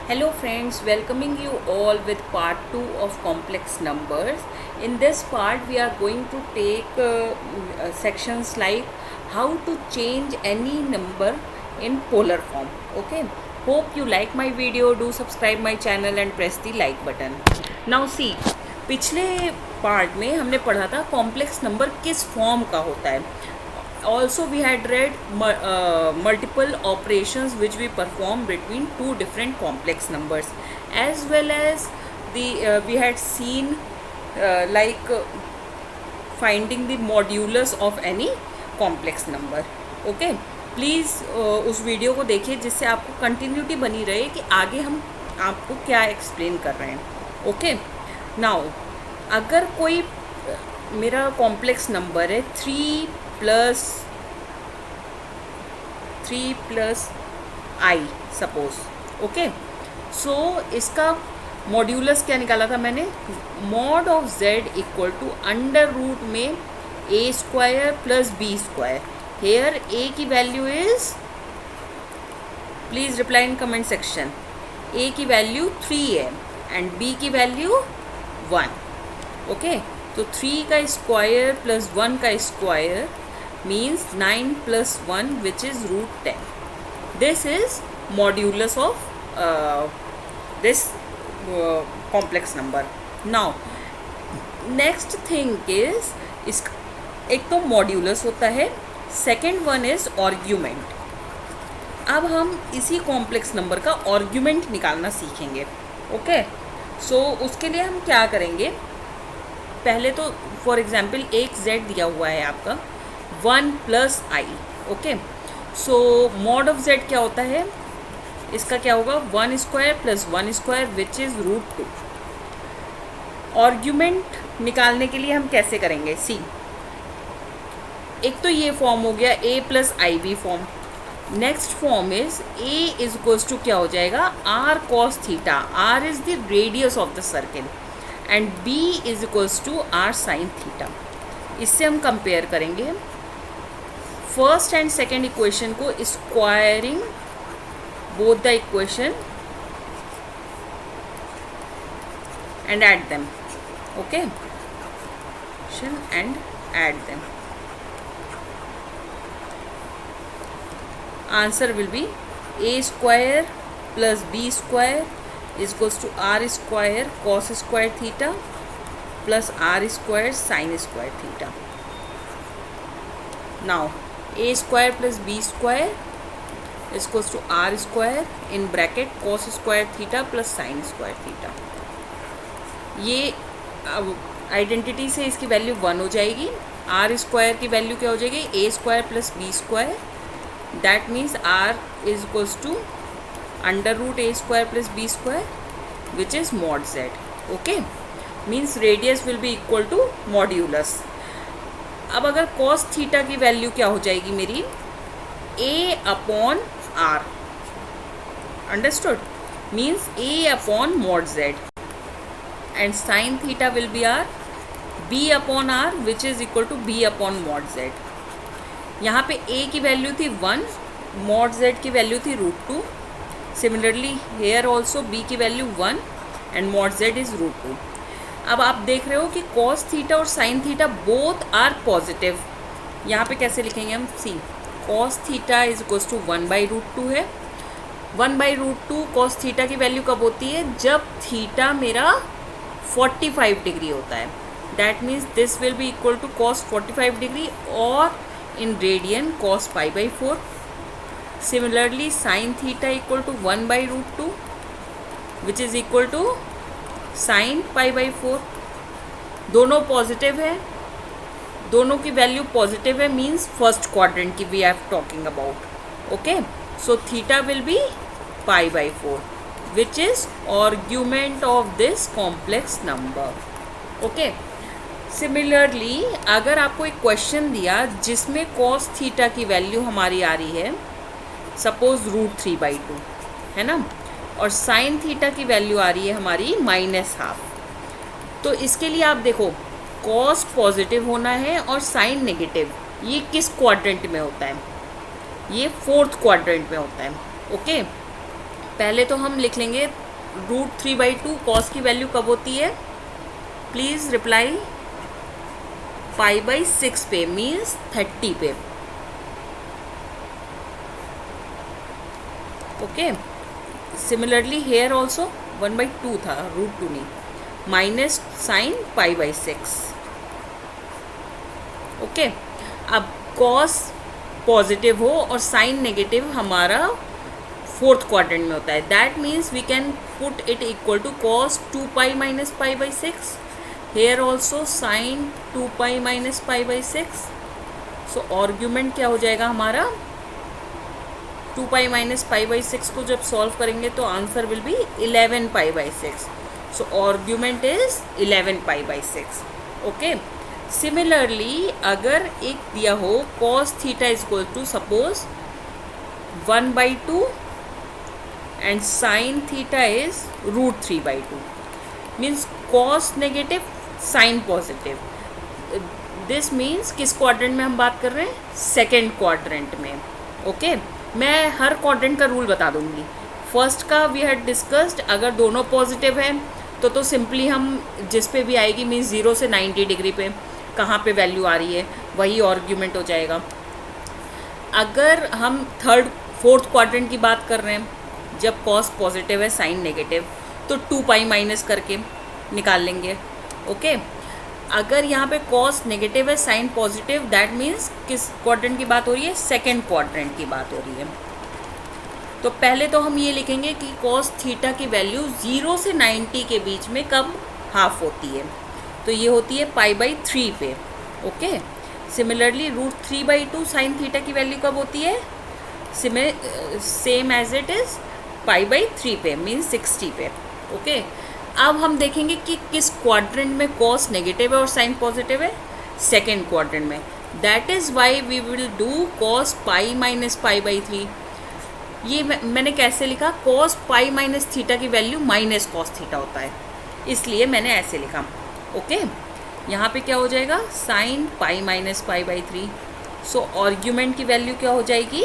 Hello friends, welcoming you all with part 2 of complex numbers. In this part we are going to take sections like how to change any number in polar form. Okay, hope you like my video. Do subscribe my channel and press the like button. Now see, पिछले part में हमने पढ़ा था complex number किस form का होता है. Also we had read multiple operations which we perform between two different complex numbers, as well as we had seen finding the modulus of any complex number. Okay, please उस video को देखिए जिससे आपको continuity बनी रहे कि आगे हम आपको क्या एक्सप्लेन कर रहे हैं. ओके, नाउ अगर कोई मेरा कॉम्प्लेक्स नंबर है 3 plus i suppose. Okay, so इसका मॉड्यूलस क्या निकाला था मैंने, mod of z equal to under root में a square plus b square. Here a की value is, please reply in comment section, a की वैल्यू 3 है एंड बी की वैल्यू 1. ओके, तो 3 का स्क्वायर प्लस 1 का square means 9 plus 1 which is root 10. This is modulus of this complex number. Now next thing is एक तो modulus होता है, सेकेंड वन इज आर्ग्यूमेंट. अब हम इसी कॉम्प्लेक्स नंबर का आर्ग्यूमेंट निकालना सीखेंगे. ओके, सो उसके लिए हम क्या करेंगे, पहले तो फॉर एग्जांपल एक z दिया हुआ है आपका 1 plus i. Okay, so mod of Z क्या होता है, इसका क्या होगा 1 square plus 1 square which is root 2. Argument निकालने के लिए हम कैसे करेंगे, सी एक तो ये फॉर्म हो गया a plus i B form. Next form is a is equals to क्या हो जाएगा r cos theta, r is the radius of the circle and b is equals to r sin theta. इससे हम compare करेंगे first and second equation को, squaring both the equation and add them. Okay, and add them. Answer will be a square plus b square is equals to r square cos square theta plus r square sin square theta. Now a square plus b square is equals to r square in bracket cos square theta plus sin square theta. ये identity से इसकी value 1 हो जाएगी. r square की value क्या हो जाएगी, a square plus b square, that means r is equals to under root a square plus b square which is mod z. Okay, means radius will be equal to modulus. अब अगर cos theta की value क्या हो जाएगी मेरी, a upon r. Understood, means a upon mod z and sine theta will be r b upon r which is equal to b upon mod z. यहाँ पे a की वैल्यू थी 1, mod z की value थी root 2. Similarly here also b की value 1 and mod z is root 2. अब आप देख रहे हो कि cos थीटा और sin theta both are positive. यहाँ पे कैसे लिखेंगे हम, see cos theta is equals to 1 by root 2 है. 1 बाई रूट 2 cos थीटा की वैल्यू कब होती है, जब थीटा मेरा 45 डिग्री होता है. That means this will be equal to cos 45 degree और in radian cos pi by 4. Similarly sin theta equal to 1 by root 2 which is equal to sine pi by 4. दोनों positive है, दोनों की value positive है, means first quadrant की we are talking about. Okay, so theta will be pi by 4 which is argument of this complex number. Okay, similarly अगर आपको एक question दिया जिसमें cos थीटा की वैल्यू हमारी आ रही है सपोज रूट 3/2 है ना, और साइन थीटा की वैल्यू आ रही है हमारी -12. तो इसके लिए आप देखो cos पॉजिटिव होना है और साइन नेगेटिव. ये किस क्वाड्रेंट में होता है, ये 4th क्वाड्रेंट में होता है. ओके, पहले तो हम लिख लेंगे √3/2 कॉस की वैल्यू कब होती है, प्लीज़ रिप्लाई π/6 पे मीन्स 30 पे। ओके, सिमिलरली हेयर ऑल्सो 1/2 था, √2 नहीं, माइनस साइन π/6। ओके, अब कॉस पॉजिटिव हो और साइन नेगेटिव हमारा फोर्थ क्वाड्रेंट में होता है, that means we can put it equal to cos 2π - π/6, here also sine 2π - π/6। So argument क्या हो जाएगा हमारा, 2π - π/6 को जब सॉल्व करेंगे तो answer will be 11π/6। So argument is 11π/6। Okay, similarly अगर एक दिया हो cos theta is equal to suppose 1/2 and sine theta is √3/2, means cos negative sine positive. This means किस क्वाड्रेंट में हम बात कर रहे हैं, सेकेंड क्वाड्रेंट में। ओके, मैं हर क्वाड्रेंट का रूल बता दूंगी। फर्स्ट का वी हैड डिस्कस्ड, अगर दोनों पॉजिटिव हैं तो सिंपली हम जिस पे भी आएगी मीन्स 0 से 90 डिग्री पे कहाँ पे वैल्यू आ रही है वही आर्ग्यूमेंट हो जाएगा। अगर हम फोर्थ क्वाड्रेंट की बात कर रहे हैं जब कॉस पॉजिटिव है साइन नेगेटिव, तो 2π माइनस करके निकाल लेंगे। ओके, अगर यहाँ पे कॉस नेगेटिव है साइन पॉजिटिव, दैट मीन्स किस क्वाड्रेंट की बात हो रही है, सेकेंड क्वाड्रेंट की बात हो रही है। तो पहले तो हम ये लिखेंगे कि कॉस थीटा की वैल्यू 0 से 90 के बीच में कब हाफ होती है, तो ये होती है π/3 पे। ओके, सिमिलरली √3/2 साइन थीटा की वैल्यू कब होती है, सेम एज इट इज़ π/3 पे मीन्स 60 पे। ओके, अब हम देखेंगे कि किस क्वाड्रेंट में कॉस नेगेटिव है और साइन पॉजिटिव है, सेकेंड क्वाड्रेंट में। That is why we will do cos π - π/3। ये मैंने कैसे लिखा, cos π - थीटा की वैल्यू माइनस cos थीटा होता है, इसलिए मैंने ऐसे लिखा। ओके, यहाँ पे क्या हो जाएगा, साइन π - π/3। सो आर्ग्यूमेंट की वैल्यू क्या हो जाएगी,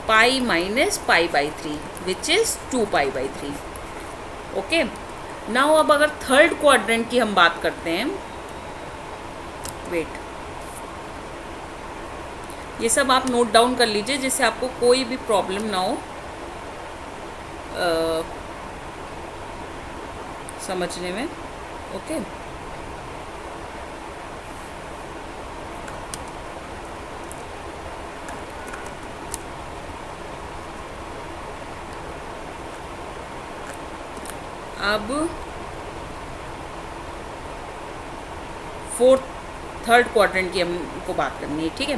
π - π/3 विच इज़ 2π/3। ओके, नाउ अब अगर थर्ड क्वाड्रेंट की हम बात करते हैं, वेट, ये सब आप नोट डाउन कर लीजिए जिससे आपको कोई भी प्रॉब्लम ना हो समझने में। ओके, अब थर्ड क्वाड्रेंट की हमको बात करनी है। ठीक है,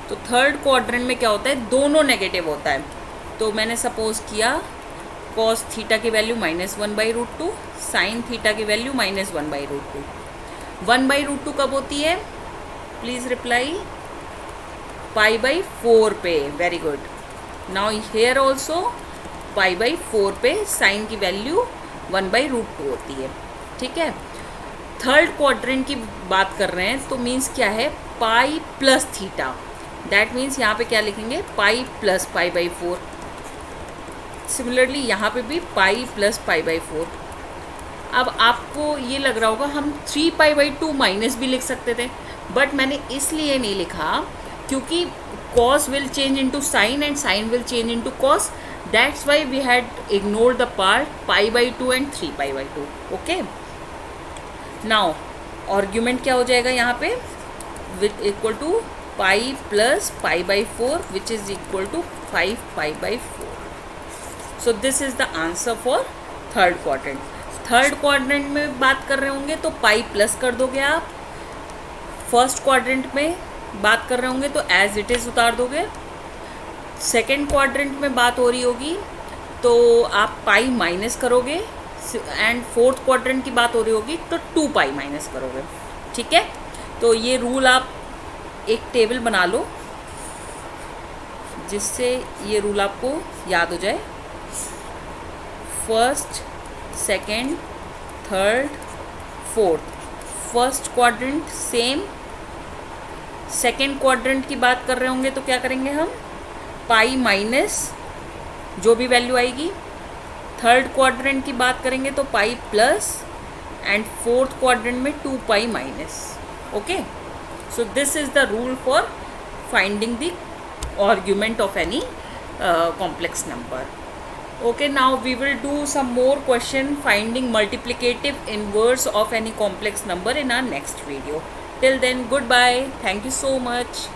तो थर्ड क्वाड्रेंट में क्या होता है, दोनों नेगेटिव होता है। तो मैंने सपोज किया cos थीटा की वैल्यू -1/√2, साइन थीटा की वैल्यू -1/√2। 1/√2 कब होती है, प्लीज़ रिप्लाई π/4 पे। Very good, now here also π/4 पे साइन की वैल्यू 1/√2 होती है। ठीक है, थर्ड क्वाड्रेंट की बात कर रहे हैं तो मीन्स क्या है, pi plus theta, that means यहाँ पे क्या लिखेंगे, पाई प्लस π/4। सिमिलरली यहाँ पे भी पाई प्लस π/4। अब आपको ये लग रहा होगा हम 3π/2 माइनस भी लिख सकते थे, बट मैंने इसलिए नहीं लिखा क्योंकि cos will change into sin and sin will change into cos. That's why we had ignored the part π/2 and 3π/2. Okay. Now argument क्या हो जाएगा यहाँ पे, with equal to pi plus π/4 which is equal to 5π/4. So this is the answer for third quadrant. Third quadrant में बात कर रहे होंगे तो पाई प्लस कर दोगे आप, फर्स्ट क्वाड्रेंट में बात कर रहे होंगे तो एज इट इज़ उतार दोगे, सेकेंड क्वाड्रेंट में बात हो रही होगी तो आप पाई माइनस करोगे, एंड फोर्थ क्वाड्रेंट की बात हो रही होगी तो 2π माइनस करोगे। ठीक है, तो ये रूल आप एक टेबल बना लो जिससे ये रूल आपको याद हो जाए। First, second, third, fourth, first quadrant same, second quadrant की बात कर रहे होंगे तो क्या करेंगे हम, पाई माइनस जो भी वैल्यू आएगी। थर्ड क्वाड्रेंट की बात करेंगे तो pi plus, and fourth quadrant में 2 pi minus. Okay, so this is the rule for finding the argument of any complex number. Okay, now we will do some more question finding multiplicative inverse of any complex number in our next video. Till then, goodbye. Thank you so much.